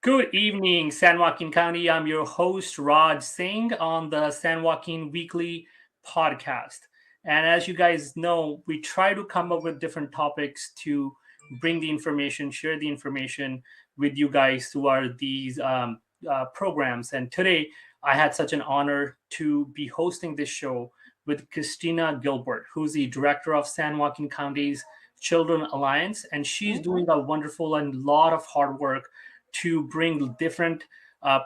Good evening, San Joaquin County. I'm your host, Raj Singh, on the San Joaquin Weekly podcast. And as you guys know, we try to come up with different topics to bring the information, share the information with you guys through these programs. And today, I had such an honor to be hosting this show with Christina Gilbert, who's the director of San Joaquin County's Children Alliance. And she's doing a wonderful and lot of hard work to bring different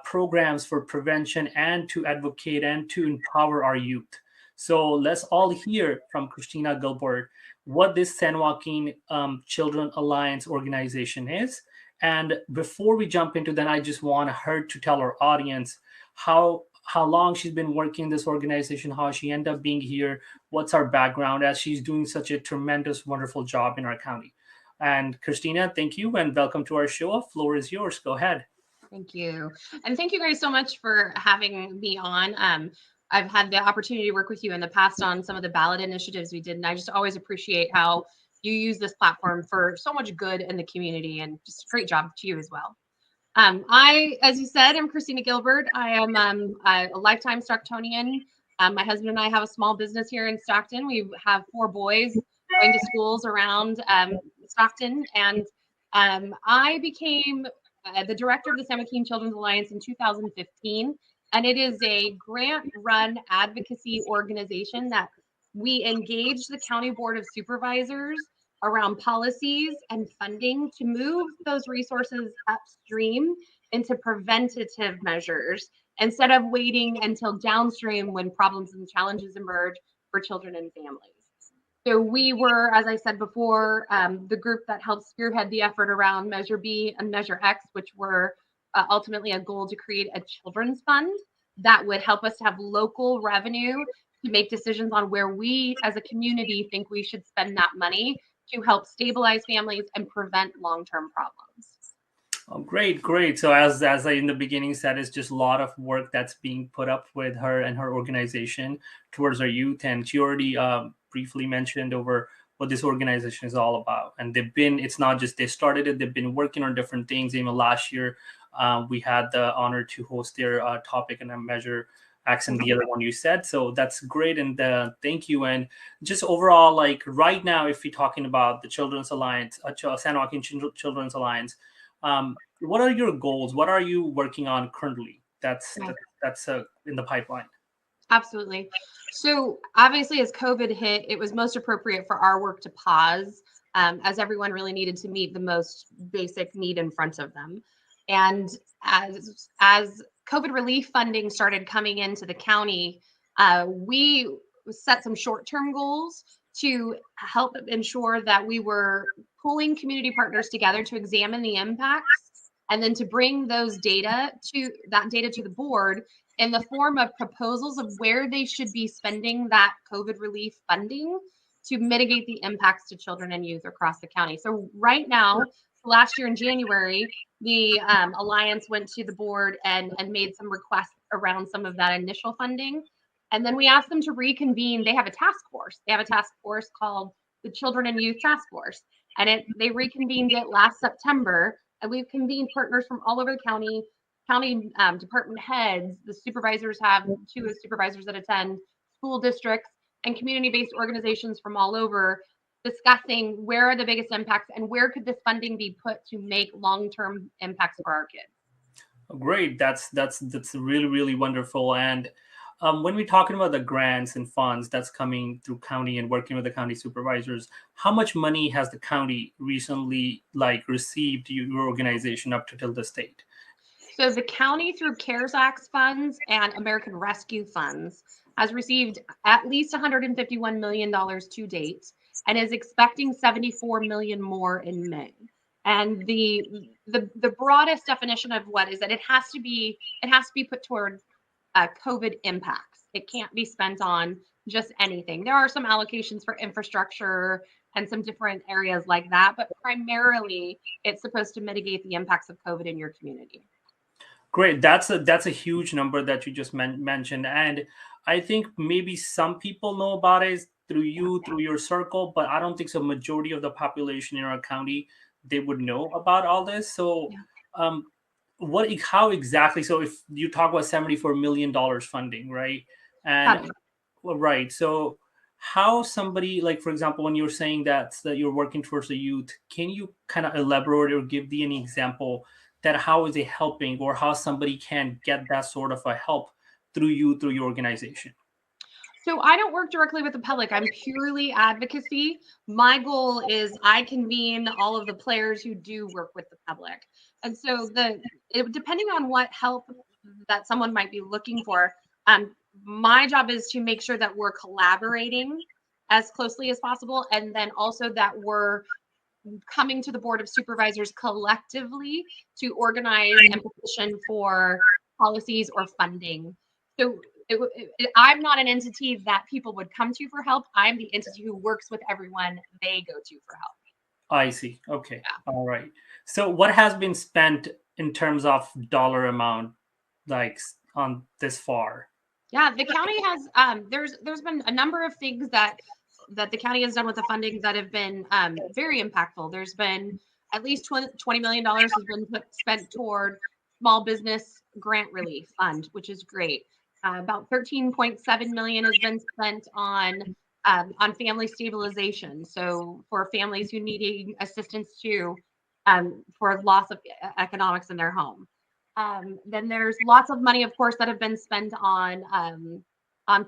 programs for prevention and to advocate and to empower our youth. So let's all hear from Christina Gilbert what this San Joaquin Children Alliance organization is. And before we jump into that, I just want her to tell our audience how long she's been working in this organization, how she ended up being here, what's our background, as she's doing such a tremendous, wonderful job in our county. And Christina, thank you and welcome to our show. Floor is yours. Go ahead. Thank you. And thank you guys so much for having me on. I've had the opportunity to work with you in the past on some of the ballot initiatives we did. And I just always appreciate how you use this platform for so much good in the community, and just a great job to you as well. As you said, I'm Christina Gilbert. I am a lifetime Stocktonian. My husband and I have a small business here in Stockton. We have 4 boys going to schools around Stockton, and I became the director of the San Joaquin Children's Alliance in 2015, and it is a grant-run advocacy organization that we engage the County Board of Supervisors around policies and funding to move those resources upstream into preventative measures instead of waiting until downstream when problems and challenges emerge for children and families. So we were, as I said before, the group that helped spearhead the effort around Measure B and Measure X, which were ultimately a goal to create a children's fund that would help us to have local revenue to make decisions on where we as a community think we should spend that money to help stabilize families and prevent long-term problems. Oh, great. So as I in the beginning said, it's just a lot of work that's being put up with her and her organization towards our youth. And she already briefly mentioned over what this organization is all about. And it's not just they started it, they've been working on different things. Even last year, we had the honor to host their topic and a Measure X and the other one you said. So that's great. And thank you. And just overall, like right now, if we're talking about the Children's Alliance, San Joaquin Children's Alliance, what are your goals? What are you working on currently? That's in the pipeline. Absolutely. So obviously, as COVID hit, it was most appropriate for our work to pause, as everyone really needed to meet the most basic need in front of them. And as COVID relief funding started coming into the county, we set some short-term goals to help ensure that we were pulling community partners together to examine the impacts, and then to bring that data to the board in the form of proposals of where they should be spending that COVID relief funding to mitigate the impacts to children and youth across the county. So right now, last year in January, the Alliance went to the board and made some requests around some of that initial funding. And then we asked them to reconvene. They have a task force. They have a task force called the Children and Youth Task Force. And they reconvened it last September. And we've convened partners from all over the county department heads. The supervisors have 2 supervisors that attend, school districts, and community-based organizations from all over, discussing where are the biggest impacts and where could this funding be put to make long-term impacts for our kids. Great. That's really, really wonderful. And when we're talking about the grants and funds that's coming through county and working with the county supervisors, how much money has the county recently received your organization up to till the state? So the county, through CARES Act funds and American Rescue funds, has received at least $151 million to date and is expecting $74 million more in May. And the broadest definition of what is that it has to be put toward COVID impacts. It can't be spent on just anything. There are some allocations for infrastructure and some different areas like that, but primarily it's supposed to mitigate the impacts of COVID in your community. Great. That's a huge number that you just mentioned. And I think maybe some people know about it through your circle, but I don't think so. Majority of the population in our county, they would know about all this. So how exactly? So if you talk about $74 million funding, right? And Fabulous. well, right. So how somebody, like, for example, when you're saying that you're working towards the youth, can you kind of elaborate or give any example that how is it helping, or how somebody can get that sort of a help through your organization? So I don't work directly with the public. I'm purely advocacy. My goal is I convene all of the players who do work with the public. And so depending on what help that someone might be looking for, my job is to make sure that we're collaborating as closely as possible, and then also that we're coming to the board of supervisors collectively to organize and petition for policies or funding. So I'm not an entity that people would come to for help. I'm the entity who works with everyone they go to for help. I see. Okay. Yeah. All right. So what has been spent in terms of dollar amount, like, on this far? Yeah, the county has there's been a number of things that the county has done with the funding that have been very impactful. There's been at least $20 million has been spent toward small business grant relief fund, which is great. About 13.7 million has been spent on family stabilization. So for families who needing assistance for loss of economics in their home. Then there's lots of money, of course, that have been spent on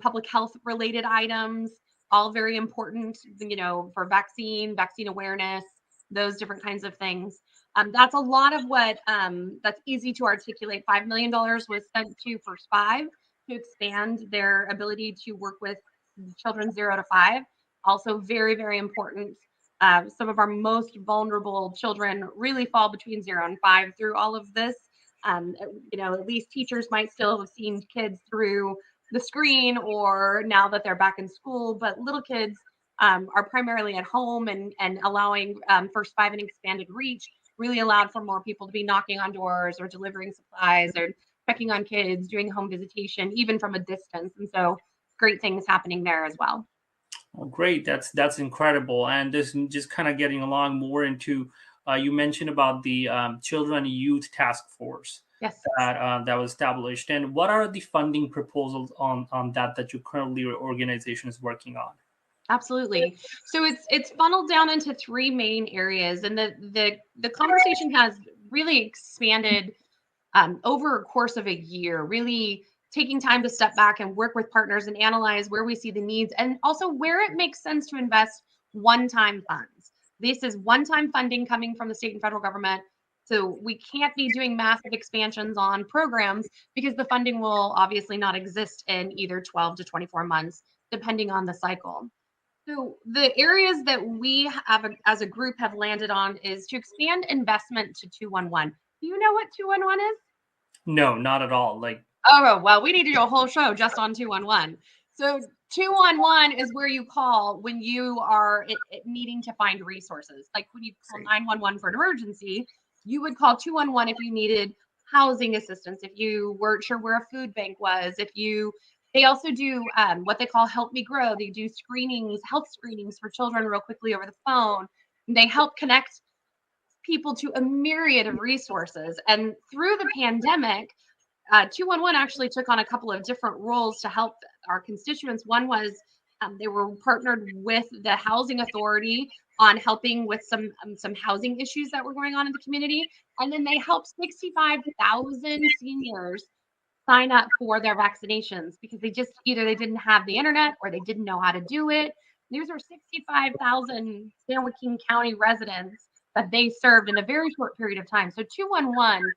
public health related items, all very important, for vaccine awareness, those different kinds of things. That's a lot of what that's easy to articulate. $5 million was sent to First Five to expand their ability to work with children 0 to 5. Also very, very important. Some of our most vulnerable children really fall between 0 and 5 through all of this. At least teachers might still have seen kids through the screen or now that they're back in school, but little kids are primarily at home, and allowing First Five and expanded reach really allowed for more people to be knocking on doors or delivering supplies or checking on kids, doing home visitation, even from a distance. And so great things happening there as well. Oh, great. That's incredible. And this just kind of getting along more into, you mentioned about the Children and Youth Task Force Yes. that was established. And what are the funding proposals on that your currently your organization is working on? Absolutely. So it's funneled down into three main areas, and the conversation has really expanded over a course of a year, really taking time to step back and work with partners and analyze where we see the needs and also where it makes sense to invest one-time funds. This is one-time funding coming from the state and federal government. So we can't be doing massive expansions on programs because the funding will obviously not exist in either 12 to 24 months, depending on the cycle. So the areas that we have as a group have landed on is to expand investment to 211. Do you know what 211 is? No, not at all. Like, Oh, well, we need to do a whole show just on 211. So 211 is where you call when you are needing to find resources. Like when you call 911 for an emergency, you would call 211 if you needed housing assistance, if you weren't sure where a food bank was, they also do what they call Help Me Grow. They do health screenings for children real quickly over the phone. They help connect people to a myriad of resources. And through the pandemic, 211 actually took on a couple of different roles to help our constituents. One was they were partnered with the housing authority on helping with some housing issues that were going on in the community. And then they helped 65,000 seniors sign up for their vaccinations because they didn't have the internet or they didn't know how to do it. These are 65,000 San Joaquin County residents that they served in a very short period of time. So 211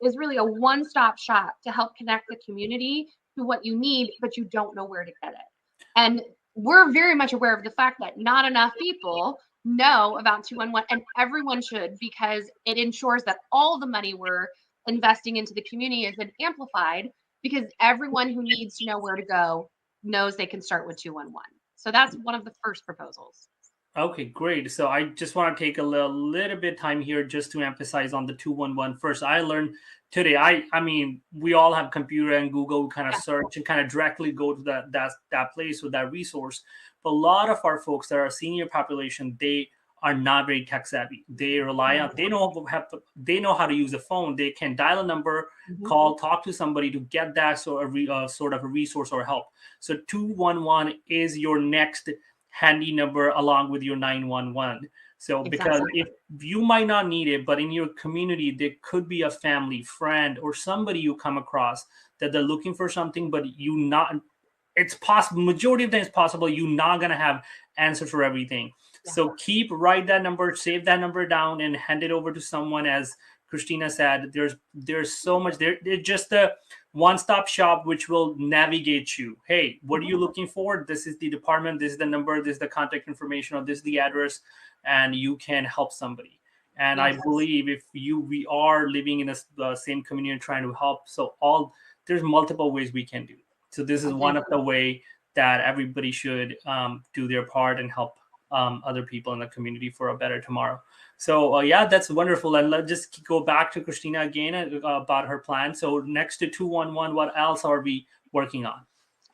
is really a one-stop shop to help connect the community to what you need, but you don't know where to get it. And we're very much aware of the fact that not enough people know about 211, and everyone should, because it ensures that all the money we're investing into the community is amplified, because everyone who needs to know where to go knows they can start with 211. So that's one of the first proposals. okay, great. So I just want to take a little bit time here just to emphasize on the 211 first. I learned today. I mean, we all have computer and Google. We kind of search and kind of directly go to that place or that resource. But a lot of our folks that are senior population, they are not very tech savvy. They rely on, they know how to use a phone. They can dial a number, call, talk to somebody to get that sort of a resource or help. So 211 is your next handy number along with your 911. So because if you might not need it, but in your community, there could be a family, friend, or somebody you come across that they're looking for something, but it's possible, majority of the time it's possible you're not going to have answers for everything. Yeah. So write that number, save that number down, and hand it over to someone. As Christina said, there's so much there. It's just a one-stop shop which will navigate you. Hey, what are you looking for? This is the department, this is the number, this is the contact information, or this is the address, and you can help somebody. And yes. I believe if we are living in the same community trying to help, so there's multiple ways we can do. So this is one of the way that everybody should do their part and help other people in the community for a better tomorrow. So yeah, that's wonderful. And let's just go back to Christina again about her plan. So next to 211, what else are we working on?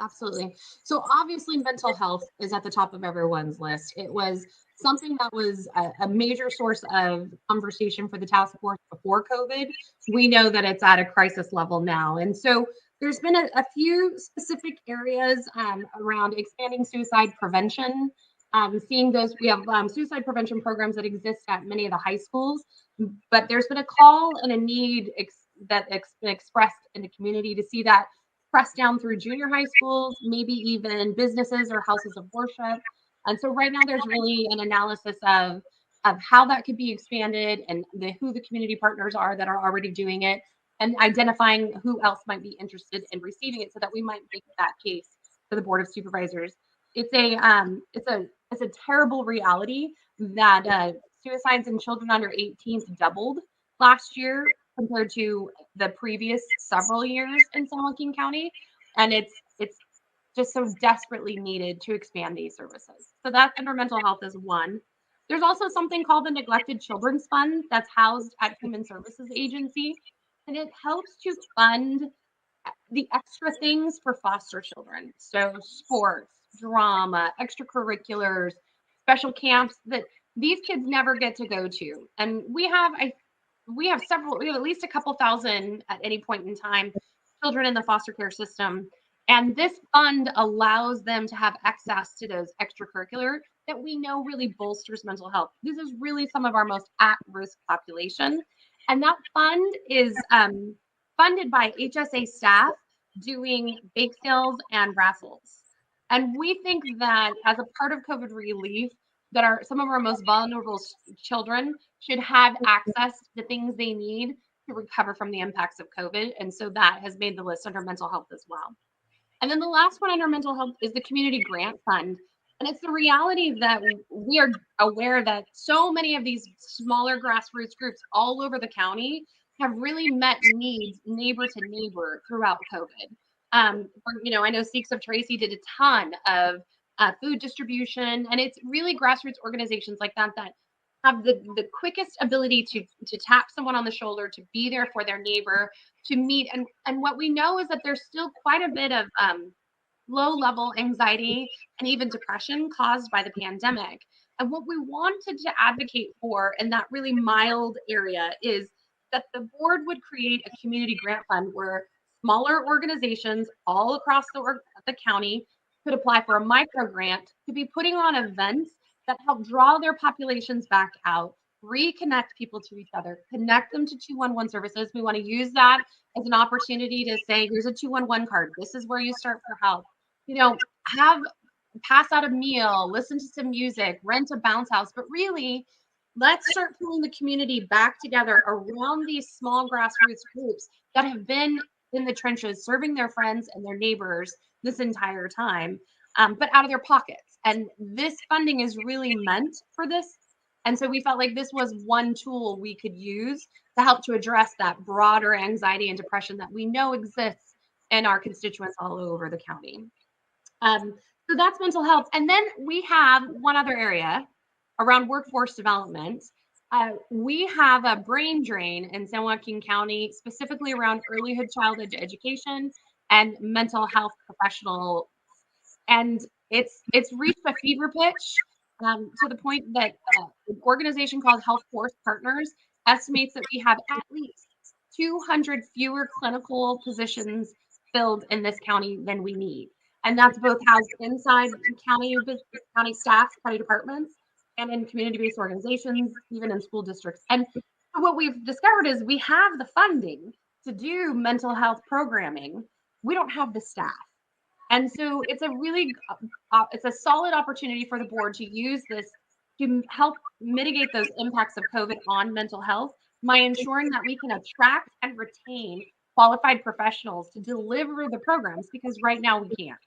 Absolutely. So obviously mental health is at the top of everyone's list. It was something that was a major source of conversation for the task force before COVID. We know that it's at a crisis level now. And so there's been a few specific areas around expanding suicide prevention. Seeing those, we have suicide prevention programs that exist at many of the high schools, but there's been a call and a need that's been expressed in the community to see that pressed down through junior high schools, maybe even businesses or houses of worship. And so right now there's really an analysis of how that could be expanded and who the community partners are that are already doing it, and identifying who else might be interested in receiving it so that we might make that case to the Board of Supervisors. It's a terrible reality that suicides in children under 18 doubled last year compared to the previous several years in San Joaquin County. And it's just so desperately needed to expand these services. So that's under mental health is one. There's also something called the Neglected Children's Fund that's housed at Human Services Agency, and it helps to fund the extra things for foster children. So sports, drama, extracurriculars, special camps that these kids never get to go to. And we have at least a couple thousand at any point in time children in the foster care system. And this fund allows them to have access to those extracurricular that we know really bolsters mental health. This is really some of our most at-risk population. And that fund is funded by HSA staff doing bake sales and raffles. And we think that as a part of COVID relief, that some of our most vulnerable children should have access to things they need to recover from the impacts of COVID. And so that has made the list under mental health as well. And then the last one under mental health is the Community Grant Fund. And it's the reality that we are aware that so many of these smaller grassroots groups all over the county have really met needs neighbor to neighbor throughout COVID. I know Seeks of Tracy did a ton of food distribution, and it's really grassroots organizations like that have the quickest ability to tap someone on the shoulder, to be there for their neighbor, to meet. And what we know is that there's still quite a bit of low-level anxiety and even depression caused by the pandemic. And what we wanted to advocate for in that really mild area is that the board would create a community grant fund where smaller organizations all across the county could apply for a micro grant to be putting on events that help draw their populations back out, reconnect people to each other, connect them to 211 services. We want to use that as an opportunity to say, here's a 211 card. This is where you start for help. Pass out a meal, listen to some music, rent a bounce house, but really let's start pulling the community back together around these small grassroots groups that have been in the trenches, serving their friends and their neighbors this entire time, but out of their pockets. And this funding is really meant for this. And so we felt like this was one tool we could use to help to address that broader anxiety and depression that we know exists in our constituents all over the county. So that's mental health. And then we have one other area around workforce development. We have a brain drain in San Joaquin County, specifically around early childhood education and mental health professional. And it's reached a fever pitch. to the point that an organization called Health Force Partners estimates that we have at least 200 fewer clinical positions filled in this county than we need. And that's both housed inside county staff, county departments, and in community-based organizations, even in school districts. And what we've discovered is we have the funding to do mental health programming. We don't have the staff. And so it's a really it's a solid opportunity for the board to use this to help mitigate those impacts of COVID on mental health by ensuring that we can attract and retain qualified professionals to deliver the programs, because right now we can't.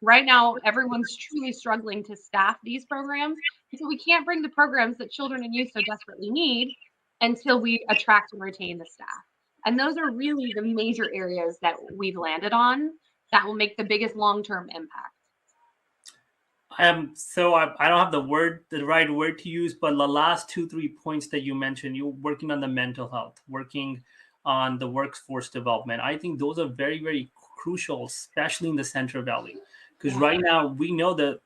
Right now, everyone's truly struggling to staff these programs. And so we can't bring the programs that children and youth so desperately need until we attract and retain the staff. And those are really the major areas that we've landed on that will make the biggest long-term impact. So I don't have the right word to use, but the last 2-3 points that you mentioned, you're working on the mental health, working on the workforce development. I think those are very, very crucial, especially in the Central Valley, because right now we know that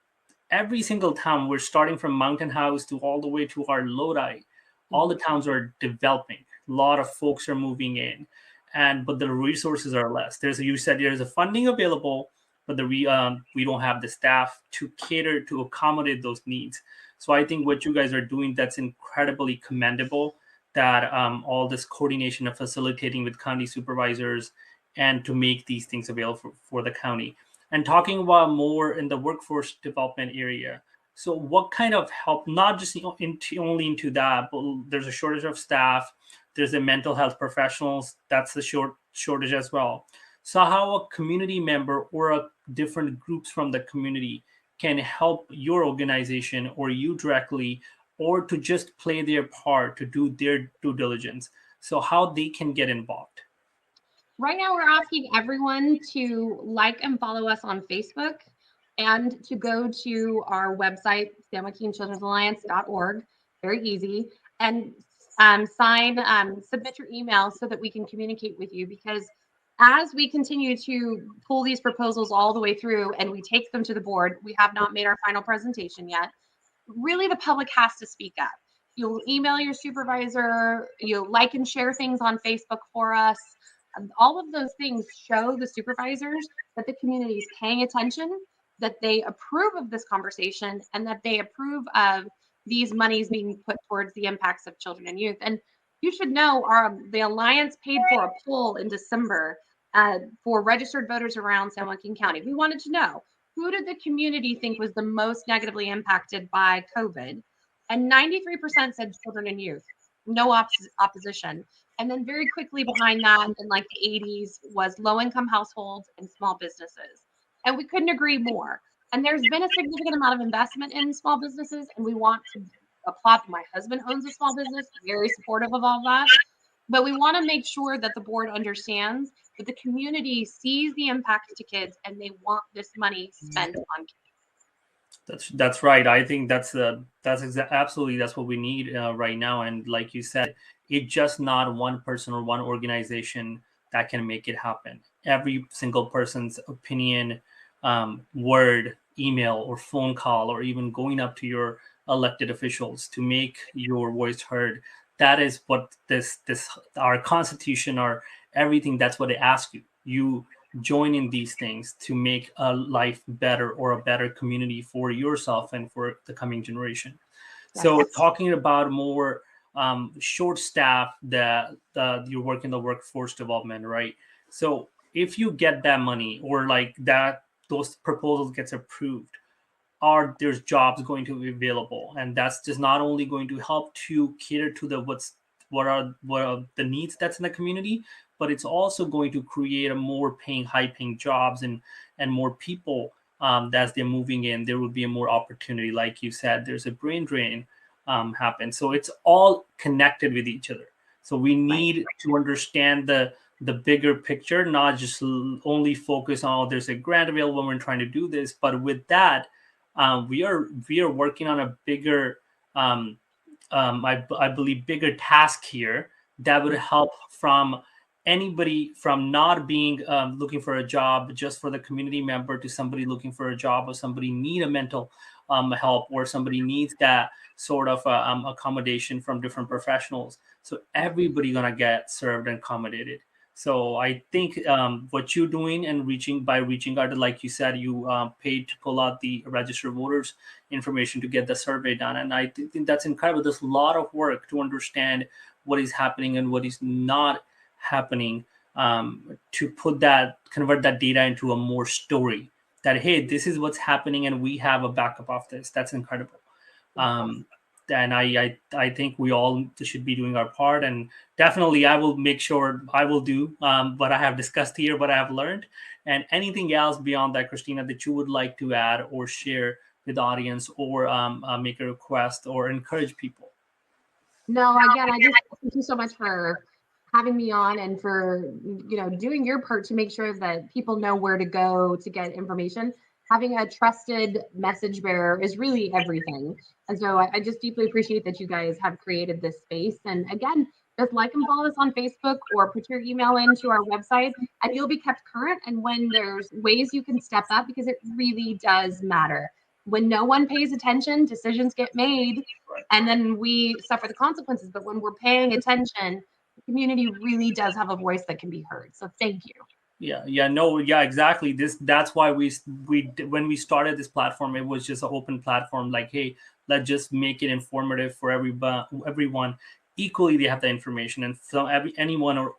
every single town, we're starting from Mountain House to all the way to our Lodi, all the towns are developing. A lot of folks are moving in, but the resources are less. You said there's a funding available, but we don't have the staff to cater to accommodate those needs. So I think what you guys are doing, that's incredibly commendable, that all this coordination of facilitating with county supervisors and to make these things available for the county. And talking about more in the workforce development area. So what kind of help, not just only into that, but there's a shortage of staff, there's the mental health professionals, that's the shortage as well. So how a community member or different groups from the community can help your organization or you directly, or to just play their part, to do their due diligence. So how they can get involved. Right now, we're asking everyone to like and follow us on Facebook and to go to our website, SanJoaquinChildren'sAlliance.org. Very easy. And submit your email so that we can communicate with you, because as we continue to pull these proposals all the way through and we take them to the board, we have not made our final presentation yet. Really, the public has to speak up. You'll email your supervisor, you'll like and share things on Facebook for us. All of those things show the supervisors that the community is paying attention, that they approve of this conversation, and that they approve of these monies being put towards the impacts of children and youth. And you should know the Alliance paid for a poll in December for registered voters around San Joaquin County. We wanted to know, who did the community think was the most negatively impacted by COVID? And 93% said children and youth, no opposition. And then very quickly behind that, in like the 80s, was low-income households and small businesses. And we couldn't agree more. And there's been a significant amount of investment in small businesses, and we want to applaud. My husband owns a small business, very supportive of all that. But we want to make sure that the board understands that the community sees the impact to kids, and they want this money spent on kids. That's right. I think that's absolutely that's what we need right now. And like you said, it's just not one person or one organization that can make it happen. Every single person's opinion, word, email, or phone call, or even going up to your elected officials to make your voice heard. That is what our Constitution, our everything. That's what they ask you. You join in these things to make a life better, or a better community for yourself and for the coming generation. Yes. So talking about more short staff, that you're working the workforce development, right? So if you get that money, or like that, those proposals gets approved, there's jobs going to be available, and that's just not only going to help to cater to what are the needs that's in the community, but it's also going to create a more high paying jobs and more people as they're moving in. There will be a more opportunity. Like you said, there's a brain drain happen. So it's all connected with each other. So we need to understand the bigger picture, not just only focus on, there's a grant available when we're trying to do this. But with that, we are working on a bigger, I believe, bigger task here that would help from anybody, from not being looking for a job just for the community member, to somebody looking for a job, or somebody need a mental help, or somebody needs that sort of accommodation from different professionals. So everybody gonna get served and accommodated. So I think what you're doing and reaching out, like you said, you paid to pull out the registered voters information to get the survey done, and I think that's incredible. There's a lot of work to understand what is happening and what is not happening, to convert that data into a more story that, hey, this is what's happening and we have a backup of this. That's incredible. And I think we all should be doing our part, and definitely I will make sure I will do what I have discussed here, what I have learned, and anything else beyond that, Christina, that you would like to add or share with the audience, or make a request or encourage people. No, again, I just thank you so much for having me on and for, doing your part to make sure that people know where to go to get information. Having a trusted message bearer is really everything. And so I just deeply appreciate that you guys have created this space. And again, just like and follow us on Facebook, or put your email into our website, and you'll be kept current. And when there's ways you can step up, because it really does matter. When no one pays attention, decisions get made, and then we suffer the consequences. But when we're paying attention, the community really does have a voice that can be heard. So thank you. Yeah, exactly. That's why we when we started this platform, it was just an open platform. Like, hey, let's just make it informative for everyone. Equally, they have the information, and so anyone or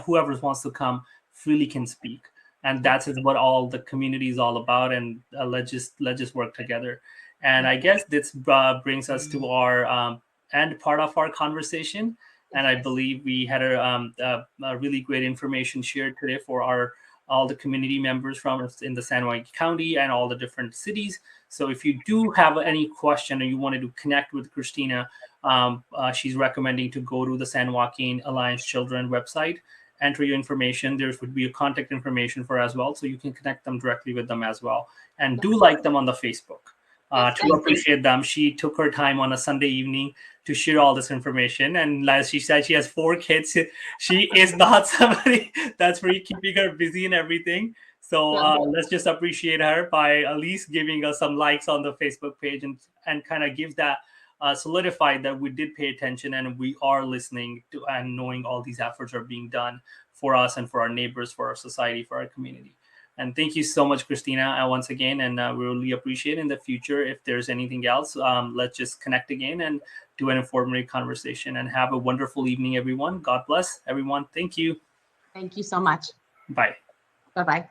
whoever wants to come freely can speak. And that's what all the community is all about. And let's just work together. And I guess this brings us to our end part of our conversation. And I believe we had a really great information shared today for all the community members from in the San Joaquin County and all the different cities. So if you do have any question or you wanted to connect with Christina, she's recommending to go to the San Joaquin Alliance Children website, enter your information. There would be a contact information for as well, so you can connect them directly with them as well. And do like them on the Facebook. To appreciate them. She took her time on a Sunday evening to share all this information. And as she said, she has 4 kids. She is not somebody that's really keeping her busy and everything. So let's just appreciate her by at least giving us some likes on the Facebook page, and kind of give that solidified that we did pay attention and we are listening to, and knowing all these efforts are being done for us and for our neighbors, for our society, for our community. And thank you so much, Christina, once again. And we really appreciate in the future, if there's anything else, let's just connect again and do an informative conversation. And have a wonderful evening, everyone. God bless everyone. Thank you. Thank you so much. Bye. Bye-bye.